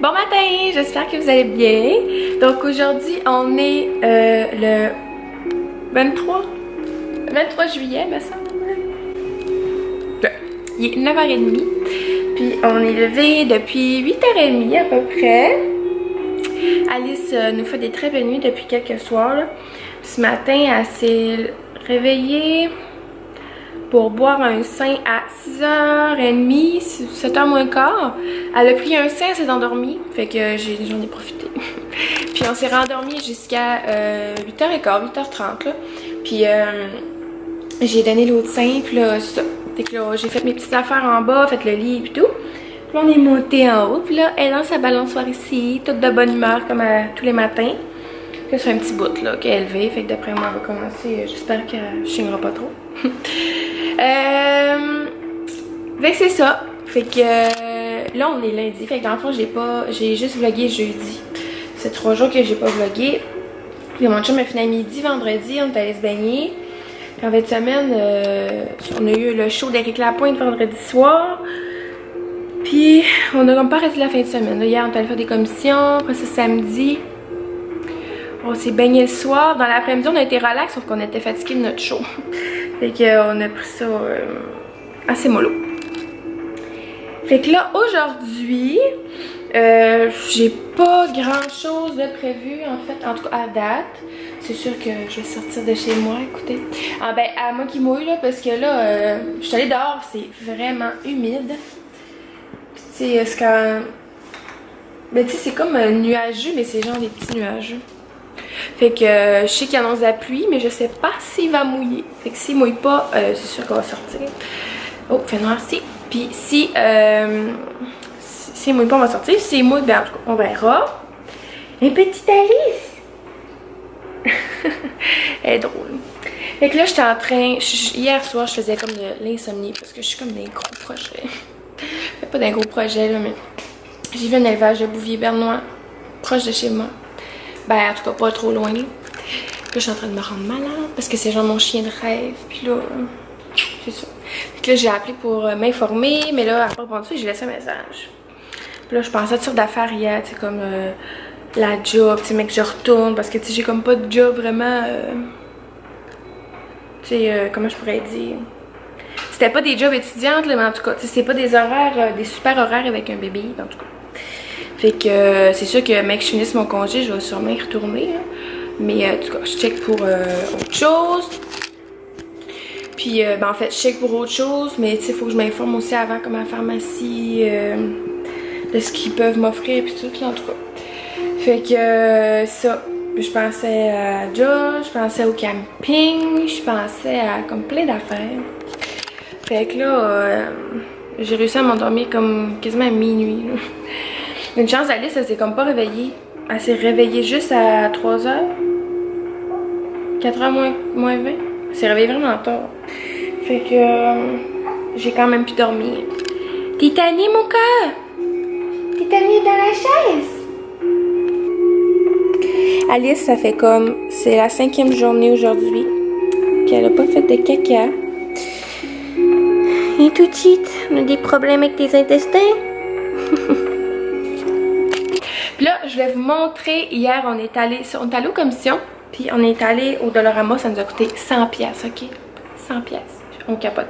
Bon matin, j'espère que vous allez bien. Donc aujourd'hui, on est le 23 juillet, me semble. Il est 9h30. Puis on est levé depuis 8h30 à peu près. Alice nous fait des très belles nuits depuis quelques soirs. Là. Ce matin, elle s'est réveillée pour boire un sein à 6h30, 7h moins quart. Elle a pris un sein, elle s'est endormie. Fait que j'en ai profité. Puis on s'est rendormi jusqu'à 8h15, 8h30 là. Puis j'ai donné l'autre sein, puis là, c'est ça. Fait que là, j'ai fait mes petites affaires en bas, fait le lit et tout. Puis là, on est monté en haut, puis là, elle lance sa balançoire ici, toute de bonne humeur comme tous les matins. Puis là, c'est un petit bout là, qu'elle est élevée, fait que d'après moi, on va commencer. J'espère qu'elle ne chignera pas trop. Fait que c'est ça. Fait que là, on est lundi, fait que dans le fond, j'ai juste vlogué jeudi. C'est 3 jours que j'ai pas vlogué. Puis mon chum a fini à midi, vendredi, on est allé se baigner. Puis en fin de semaine, on a eu le show d'Éric Lapointe vendredi soir. Puis on a comme pas arrêté la fin de semaine. Là, hier, on est allé faire des commissions. Après ça, samedi, on s'est baigné le soir. Dans l'après-midi, on a été relax, sauf qu'on était fatigué de notre show. Fait qu'on a pris ça assez mollo. Fait que là, aujourd'hui, j'ai pas grand chose de prévu, en fait, en tout cas à date. C'est sûr que je vais sortir de chez moi, écoutez. Ah ben, à moi qui mouille, là, parce que là, je suis allée dehors, c'est vraiment humide. Puis tu sais, c'est quand... Ben tu sais, c'est comme nuageux, mais c'est genre des petits nuageux. Fait que je sais qu'il annonce la pluie, mais je sais pas s'il va mouiller. Fait que s'il mouille pas, c'est sûr qu'on va sortir. Oh, fait noir ici. Puis si s'il mouille pas, on va sortir. S'il mouille, ben en tout cas, on verra. Et petite Alice! Elle est drôle. Fait que là, j'étais en train... Hier soir, je faisais comme de l'insomnie parce que je suis comme dans des gros projets. Pas d'un gros projet, là, mais... J'ai vu un élevage de bouvier bernois proche de chez moi. Ben, en tout cas, pas trop loin. Là, je suis en train de me rendre malade parce que c'est genre mon chien de rêve. Puis là, c'est ça. Puis là, j'ai appelé pour m'informer, mais là, après répondre ça, j'ai laissé un message. Puis là, je pensais à toutes sortes d'affaires hier, tu sais, comme la job, tu sais, mais que je retourne parce que, tu sais, j'ai comme pas de job vraiment. Tu sais, comment je pourrais dire. C'était pas des jobs étudiantes, là, mais en tout cas, tu sais, c'est pas des horaires, des super horaires avec un bébé, en tout cas. Fait que c'est sûr que mec, je finisse mon congé, je vais sûrement y retourner. Hein. Mais en tout cas, je check pour autre chose. Puis ben en fait, je check pour autre chose, mais tu sais, il faut que je m'informe aussi avant comme à la pharmacie de ce qu'ils peuvent m'offrir puis tout là, en tout cas. Fait que ça, je pensais à Joe, je pensais au camping, je pensais à comme plein d'affaires. Fait que là, j'ai réussi à m'endormir comme quasiment à minuit. Là. Une chance, Alice, elle s'est comme pas réveillée. Elle s'est réveillée juste à 3h. 4h moins 20. Elle s'est réveillée vraiment tard. Fait que j'ai quand même pu dormir. T'es tannée, mon cœur? T'es tannée dans la chaise? Alice, ça fait comme... C'est la 5e journée aujourd'hui. Puis elle a pas fait de caca. Et tout de suite, on a des problèmes avec tes intestins? Puis là, je vais vous montrer, hier on est allé aux commissions, puis on est allé au Dollarama, ça nous a coûté 100$, ok? 100$, on capote.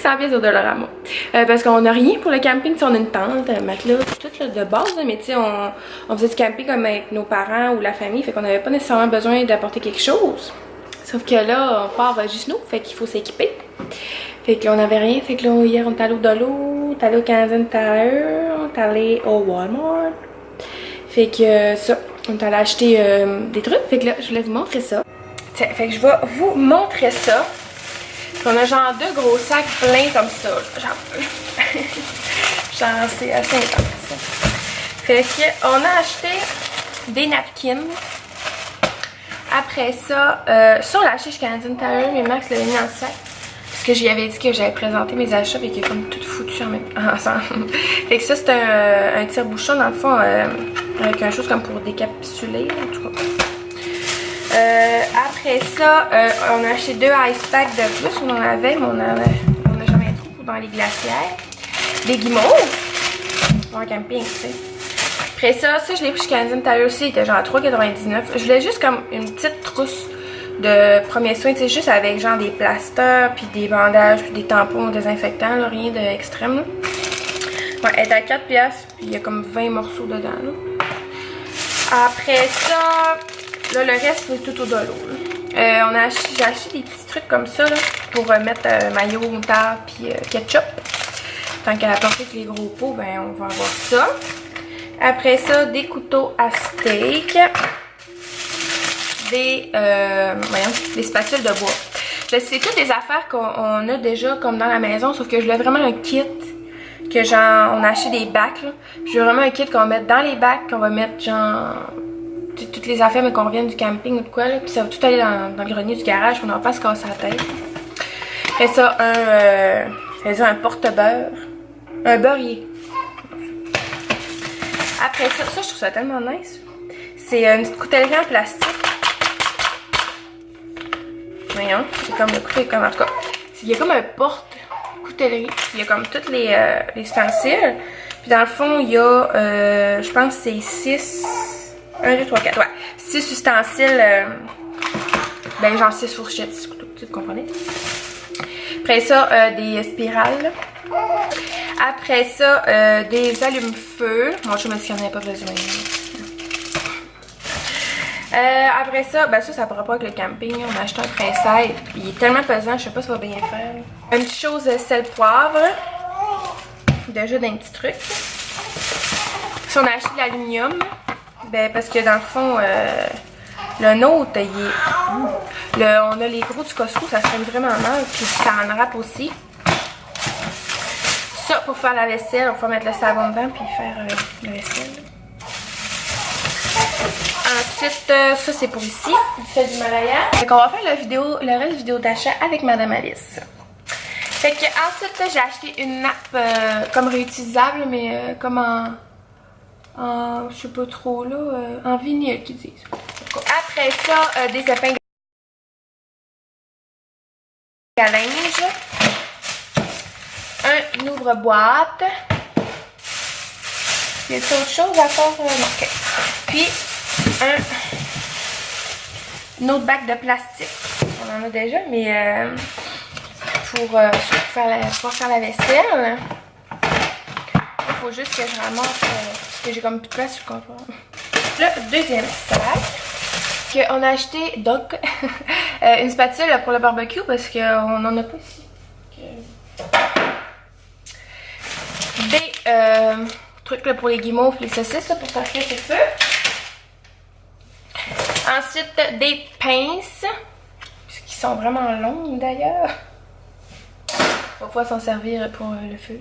100$ au Dollarama. Parce qu'on n'a rien pour le camping, on a une tente, un matelas, tout là, de base, mais tu sais, on faisait du camping comme avec nos parents ou la famille, fait qu'on n'avait pas nécessairement besoin d'apporter quelque chose. Sauf que là, on part juste nous, fait qu'il faut s'équiper. Fait que là, on n'avait rien, fait que là, hier on est allé au Dollo, on est allé au Canadian Tire, on est allé au Walmart. Fait que ça, on est allé acheter des trucs. Fait que là, je voulais vous montrer ça. Tiens, fait que je vais vous montrer ça. On a genre 2 gros sacs pleins comme ça. Genre, c'est assez intense. Fait que on a acheté des napkins. Après ça, ça on l'a acheté chez Canadian Tire, mais Max l'avait mis dans le sac. Parce que j'y avais dit que j'avais présenté mes achats et qu'il est comme tout foutu ensemble. Fait que ça, c'est un tire-bouchon dans le fond, avec un chose comme pour décapsuler, en tout cas. Après ça, on a acheté 2 ice packs de plus. On en avait, mais on a jamais trop dans les glacières. Des guimauves. Pour un camping, tu sais. Après ça, je l'ai pris chez Canadian Tire aussi, il était genre à 3,99. Je voulais juste comme une petite trousse de premiers soins, tu sais, juste avec genre des plasters, puis des bandages, puis des tampons désinfectants, là, rien d'extrême. Ouais, elle est à 4$, puis il y a comme 20 morceaux dedans. Là. Après ça, là, le reste, c'est tout au dolo. J'ai acheté des petits trucs comme ça là, pour mettre mayo, moutarde, puis ketchup. Tant qu'à apporter les gros pots, ben on va avoir ça. Après ça, des couteaux à steak. Des spatules de bois. C'est toutes des affaires qu'on a déjà comme dans la maison, sauf que je voulais vraiment un kit. Que genre, on a acheté des bacs là. Puis je veux vraiment un kit qu'on va mettre dans les bacs, qu'on va mettre genre toutes les affaires mais qu'on revienne du camping ou de quoi là. Puis ça va tout aller dans le grenier du garage, on n'aura pas à se casser la tête. Après ça, un porte-beurre. Un beurrier. Après ça, je trouve ça tellement nice. C'est une petite coutellerie en plastique. Voyons, c'est comme le couteau, comme en tout cas. Il y a comme un porte-coutellerie. Il y a comme tous les ustensiles. Puis dans le fond, il y a, je pense que c'est 6. 1, 2, 3, 4. Ouais. 6 ustensiles. Ben, genre 6 fourchettes, 6 couteaux, vous comprenez? Après ça, des spirales. Après ça, des allumes-feu. Moi, je me dis qu'il n'y en avait pas besoin. Après ça, ben ça pourra pas avec le camping. On a acheté un presse-ail. Il est tellement pesant, je sais pas si ça va bien faire. Une petite chose sel-poivre. Déjà d'un petit truc. Si on a acheté de l'aluminium, ben parce que dans le fond, le nôtre, il est. On a les gros du Costco, ça se fait vraiment mal. Puis ça en râpe aussi. Ça pour faire la vaisselle, on va mettre le savon dedans puis faire la vaisselle. Ensuite, ça c'est pour ici, du fait du Malaya. Fait qu'on va faire le reste de vidéo d'achat avec Madame Alice. Fait que ensuite, j'ai acheté une nappe comme réutilisable, mais comme en je sais pas trop là, en vinyle qu'ils disent. Après ça, des épingles à linge. Un ouvre-boîte. Y a-t-il autre chose à faire? Non, ok. Puis, une autre bac de plastique. On en a déjà, mais pour faire la vaisselle. Il faut juste que je ramasse parce que j'ai comme plus de place sur le comptoir. Le deuxième sac qu'on a acheté, donc, une spatule pour le barbecue parce qu'on n'en a pas ici. Des trucs là, pour les guimauves, les saucisses là, pour faire cuire ses feux. Ensuite, des pinces, qui sont vraiment longues d'ailleurs. On va pouvoir s'en servir pour le feu.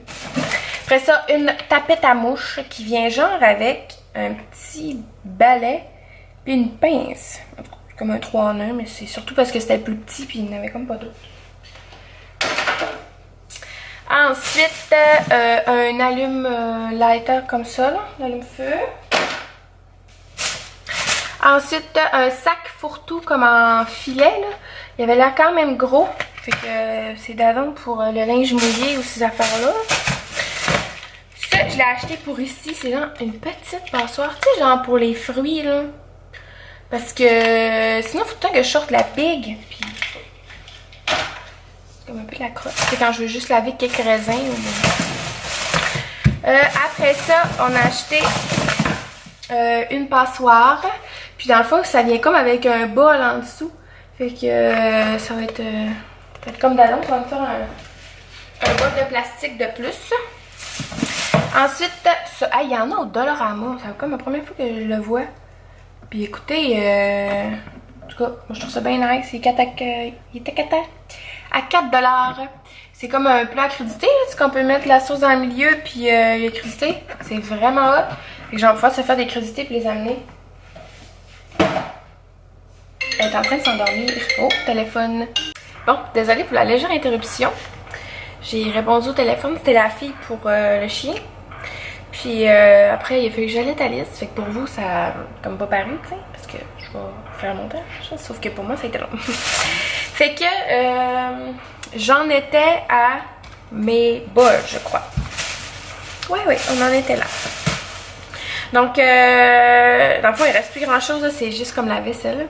Après ça, une tapette à mouche qui vient genre avec un petit balai puis une pince. Comme un 3 en 1, mais c'est surtout parce que c'était plus petit puis il n'y en avait comme pas d'autres. Ensuite, un allume lighter comme ça, un allume-feu. Ensuite, un sac fourre-tout comme en filet, là. Il avait l'air quand même gros. Fait que c'est d'avant pour le linge mouillé ou ces affaires-là. Ça, je l'ai acheté pour ici. C'est genre une petite passoire. Tu sais, genre pour les fruits, là. Parce que sinon, il faut tout le temps que je sorte la big. Puis c'est comme un peu de la crotte. C'est quand je veux juste laver quelques raisins. Après ça, on a acheté une passoire. Puis dans le fond, ça vient comme avec un bol en dessous. Fait que ça va être comme d'avant. On va me faire un bol de plastique de plus. Ensuite, ça, il y en a au Dollarama. C'est comme la première fois que je le vois. Puis écoutez, en tout cas, moi je trouve ça bien nice. Il était à 4$. C'est comme un plat accrédité, là, qu'on peut mettre la sauce dans le milieu puis les crudités. C'est vraiment hot. Fait que j'en vais pouvoir se faire des crudités puis les amener. Elle est en train de s'endormir. Oh, téléphone. Bon, désolée pour la légère interruption. J'ai répondu au téléphone, c'était la fille pour le chien. Puis après, il a fallu que j'allais à Alice. Fait que pour vous, ça a comme pas paru, tu sais, parce que je vais faire mon temps. Sauf que pour moi, ça a été long. Fait que j'en étais à mes bols, je crois. Oui, on en était là. Donc, dans le fond, il reste plus grand chose, c'est juste comme la vaisselle.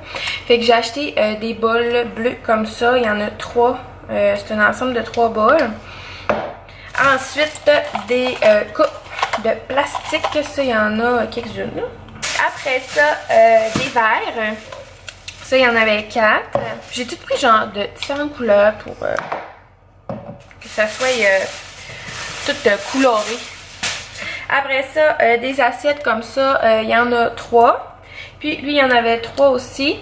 Fait que j'ai acheté des bols bleus comme ça. Il y en a 3. C'est un ensemble de 3 bols. Ensuite, des coupes de plastique. Ça, il y en a quelques-unes. Après ça, des verres. Ça, il y en avait 4. J'ai tout pris genre de différentes couleurs pour que ça soit tout coloré. Après ça, des assiettes comme ça, il y en a 3. Puis lui, il y en avait 3 aussi.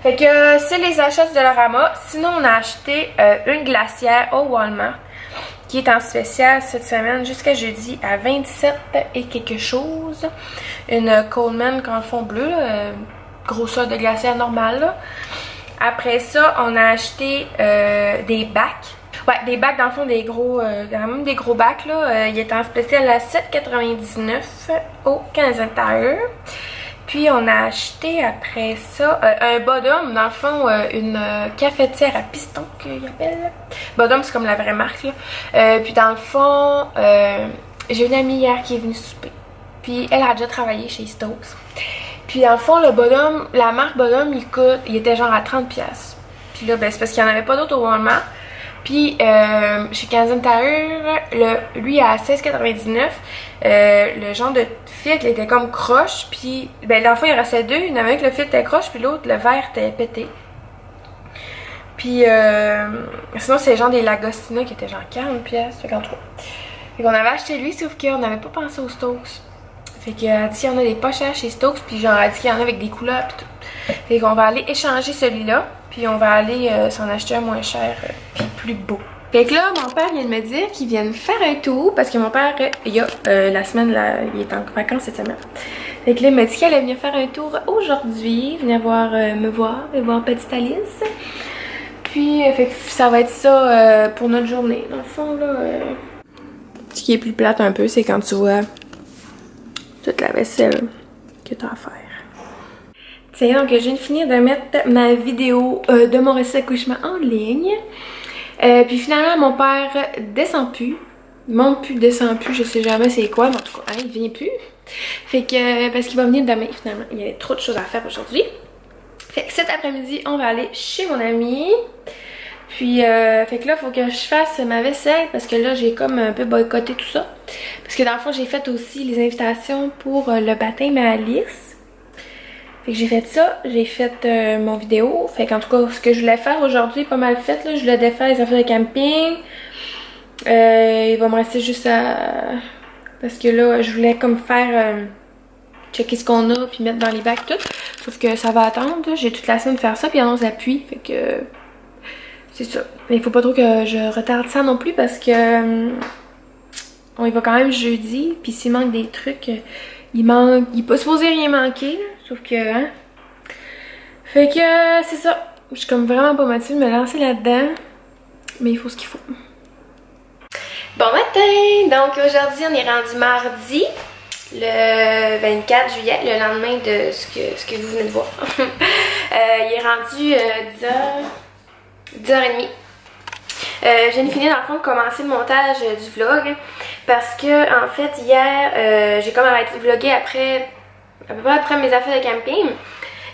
Fait que c'est les achats de Dollarama. Sinon, on a acheté une glacière au Walmart qui est en spécial cette semaine jusqu'à jeudi à 27 et quelque chose. Une Coleman en fond bleu, grosseur de glacière normale. Là. Après ça, on a acheté des bacs. Ouais, des bacs dans le fond, des gros, même des gros bacs là. Il est en spécial à 7,99 au Canadian Tire. Puis on a acheté après ça un Bodum, dans le fond une cafetière à piston qu'ils appellent. Bodum c'est comme la vraie marque là. Puis dans le fond, j'ai une amie hier qui est venue souper. Puis elle a déjà travaillé chez Stokes. Puis dans le fond, le Bodum, la marque Bodum, il était genre à 30$. Puis là, ben c'est parce qu'il n'y en avait pas d'autres au Walmart. Puis chez Canadian Tire, lui à 16,99$, le genre de filtre était comme croche. Puis ben dans le fond il en restait 2, il y en avait un que le filtre était croche, puis l'autre le verre était pété. Puis sinon c'est genre des Lagostina qui étaient genre 40$, 53$. Fait qu'on avait acheté lui, sauf qu'on n'avait pas pensé aux Stokes. Fait qu'elle dit qu'il y en a des pas chers chez Stokes, puis genre elle dit qu'il y en a avec des couleurs pis tout. Fait qu'on va aller échanger celui-là, puis on va aller s'en acheter un moins cher, puis plus beau. Fait que là, mon père vient de me dire qu'il vient faire un tour, parce que mon père, il y a la semaine, là, il est en vacances cette semaine. Fait que là, il m'a dit qu'elle allait venir faire un tour aujourd'hui, venir me voir et voir petite Alice. Puis, fait que ça va être ça pour notre journée. Dans le fond, là, ce qui est plus plate un peu, c'est quand tu vois toute la vaisselle que tu as à faire. Tiens, donc je viens de finir de mettre ma vidéo de mon récit d'accouchement en ligne. Puis finalement, mon père descend plus. Monte plus, descend plus, je sais jamais c'est quoi, mais en tout cas, hein, il vient plus. Fait que, parce qu'il va venir demain finalement. Il y avait trop de choses à faire aujourd'hui. Fait que cet après-midi, on va aller chez mon ami. Puis, fait que là, il faut que je fasse ma vaisselle parce que là, j'ai comme un peu boycotté tout ça. Parce que dans le fond, j'ai fait aussi les invitations pour le baptême à Alice. Fait que j'ai fait ça, j'ai fait mon vidéo. Fait qu'en tout cas, ce que je voulais faire aujourd'hui est pas mal fait. Là. Je voulais défaire les affaires de camping. Il va me rester juste à... Parce que là, je voulais comme faire... checker ce qu'on a, puis mettre dans les bacs tout. Sauf que ça va attendre. J'ai toute la semaine de faire ça, puis il y en a aux appuis. Fait que... c'est ça. Mais il faut pas trop que je retarde ça non plus parce que... on y va quand même jeudi. Puis s'il manque des trucs... il est pas supposé rien manquer. Là. Sauf que... hein. Fait que c'est ça. Je suis comme vraiment pas motivée de me lancer là-dedans. Mais il faut ce qu'il faut. Bon matin! Donc aujourd'hui, on est rendu mardi. Le 24 juillet, le lendemain de ce que vous venez de voir. Il est rendu 10h30. Je viens de finir dans le fond de commencer le montage du vlog parce que en fait hier j'ai comme arrêté de vlogger à peu près après mes affaires de camping.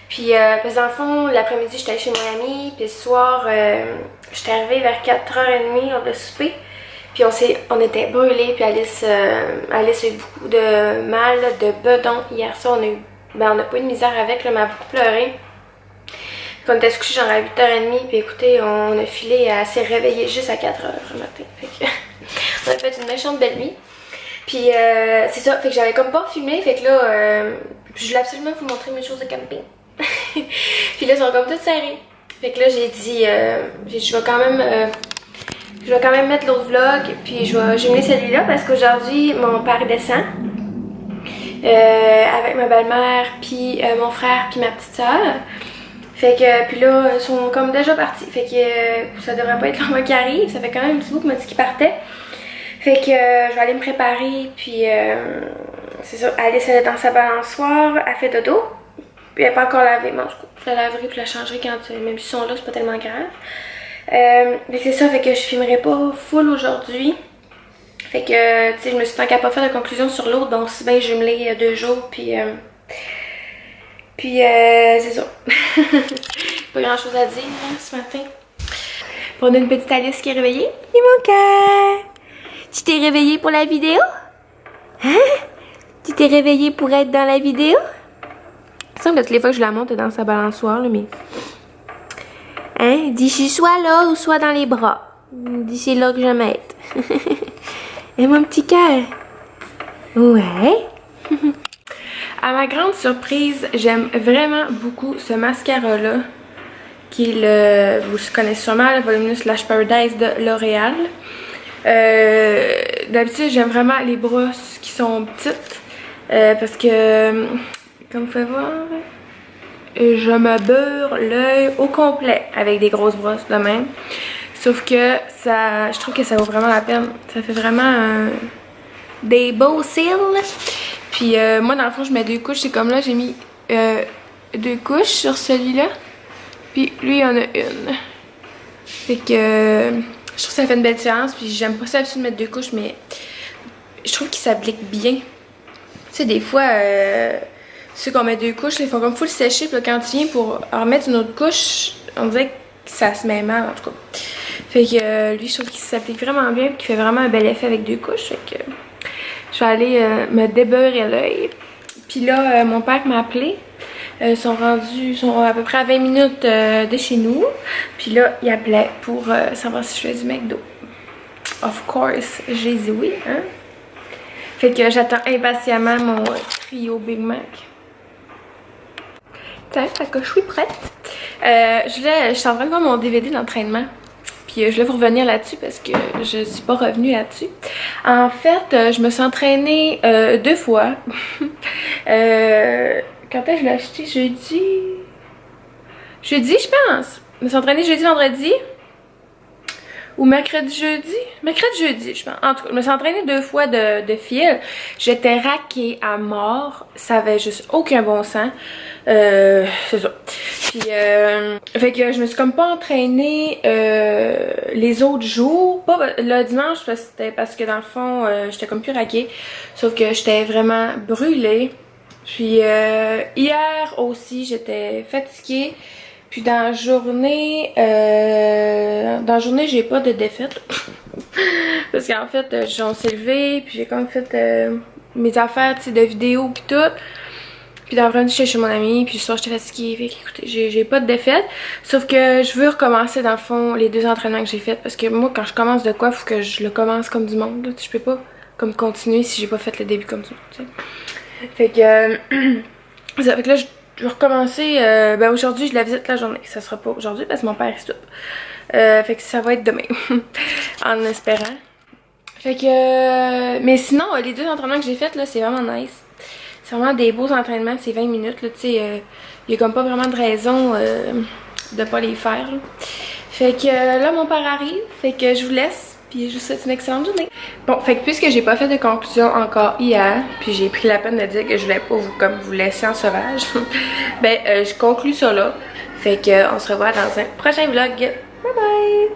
Puis parce que dans le fond l'après-midi j'étais chez mon amie, puis le soir j'étais arrivée vers 4h30 on a soupé. Puis on était brûlés, puis Alice a eu beaucoup de mal, de bedon. Hier soir, on n'a pas eu de misère avec, là, mais elle a beaucoup pleuré. Puis on était se coucher genre à 8h30, puis écoutez, on a filé, elle s'est réveillée juste à 4h le matin. Fait que on a fait une méchante belle nuit. Puis c'est ça, fait que j'avais comme pas filmé, fait que là, je voulais absolument vous montrer mes choses de camping. Puis là, elles sont comme toutes serrées. Fait que là, j'ai dit, je vais quand même mettre l'autre vlog, puis je vais mettre celui-là parce qu'aujourd'hui, mon père descend avec ma belle-mère, puis mon frère, puis ma petite soeur. Fait que, puis là, ils sont comme déjà partis. Fait que ça devrait pas être longtemps qui arrive. Ça fait quand même un petit bout qu'il m'a dit qu'il partait. Fait que je vais aller me préparer, puis c'est ça. Alice, elle est dans sa balançoire, elle fait dodo. Puis elle n'est pas encore lavée. Bon, je la laverai puis je la changerai quand, même si ils sont là, c'est pas tellement grave. Mais c'est ça, fait que je filmerai pas full aujourd'hui. Fait que, tu sais, je me suis tant qu'à pas faire de conclusion sur l'autre, donc si bien jumelé 2 jours, puis c'est ça. Pas grand chose à dire hein, ce matin. Puis on a une petite Alice qui est réveillée. Et mon cœur! Tu t'es réveillée pour la vidéo? Hein? Tu t'es réveillée pour être dans la vidéo? Il semble que toutes les fois que je la monte, elle est dans sa balançoire, là, mais... Hein? Dis, je suis soit là ou soit dans les bras. Dis, c'est là que je vais être. Et mon petit cœur? Ouais. À ma grande surprise, j'aime vraiment beaucoup ce mascara-là, qui est le, vous connaissez sûrement, le Voluminous Lash Paradise de L'Oréal. D'habitude, j'aime vraiment les brosses qui sont petites, parce que, comme vous pouvez voir, je me beurre l'œil au complet avec des grosses brosses de même. Sauf que ça, je trouve que ça vaut vraiment la peine. Ça fait vraiment des beaux cils. Puis moi, dans le fond, je mets 2 couches. C'est comme là, j'ai mis 2 couches sur celui-là. Puis lui, il y en a une. Fait que je trouve que ça fait une belle différence. Puis j'aime pas ça de mettre 2 couches, mais je trouve qu'il s'applique bien. Tu sais, des fois, ceux qu'on met 2 couches, ils font comme full sécher. Puis là, quand tu viens pour en remettre une autre couche, on dirait que ça se met mal, en tout cas. Fait que lui, je trouve qu'il s'applique vraiment bien. Puis qu'il fait vraiment un bel effet avec 2 couches. Fait que je vais aller me débeurrer l'œil. Puis là, mon père m'a appelé. Ils sont à peu près à 20 minutes de chez nous. Puis là, il appelait pour savoir si je fais du McDo. Of course, j'ai dit oui, hein. Fait que j'attends impatiemment mon trio Big Mac. Tiens, fait que je suis prête. Je suis en train de voir mon DVD d'entraînement. Puis je voulais vous revenir là-dessus parce que je suis pas revenue là-dessus. En fait, je me suis entraînée 2 fois. Quand est-ce que je l'ai acheté? Jeudi? Jeudi, je pense. Je me suis entraînée jeudi, vendredi. Ou mercredi, jeudi? Mercredi, jeudi, je pense. En tout cas, je me suis entraînée 2 fois de fil. J'étais raquée à mort. Ça avait juste aucun bon sens. C'est ça. Puis, fait que je me suis comme pas entraînée les autres jours. Pas le dimanche, c'était parce que dans le fond, j'étais comme plus raquée. Sauf que j'étais vraiment brûlée. Puis, hier aussi, j'étais fatiguée. Puis dans la journée, j'ai pas de défaite. Parce qu'en fait, on s'est levé, puis j'ai comme fait mes affaires, tu sais, de vidéo puis tout. Puis dans l'après-midi, j'étais chez mon ami, puis le soir, j'étais fatiguée. Fait qu'écoutez, j'ai pas de défaite. Sauf que je veux recommencer, dans le fond, les 2 entraînements que j'ai faits. Parce que moi, quand je commence de quoi, faut que je le commence comme du monde. Là. Je peux pas comme continuer si j'ai pas fait le début comme du monde, tu sais. Fait que... ça fait que là, je vais recommencer, ben aujourd'hui je la visite la journée, ça sera pas aujourd'hui parce que mon père est stop. Fait que ça va être demain, en espérant. Fait que, mais sinon les 2 entraînements que j'ai faits là c'est vraiment nice. C'est vraiment des beaux entraînements, c'est 20 minutes là, tu sais, y a comme pas vraiment de raison de pas les faire. Là. Fait que là mon père arrive, fait que je vous laisse. Puis je vous souhaite une excellente journée. Bon, fait que puisque j'ai pas fait de conclusion encore hier, puis j'ai pris la peine de dire que je voulais pas vous laisser en sauvage, ben je conclue ça là. Fait que on se revoit dans un prochain vlog. Bye bye!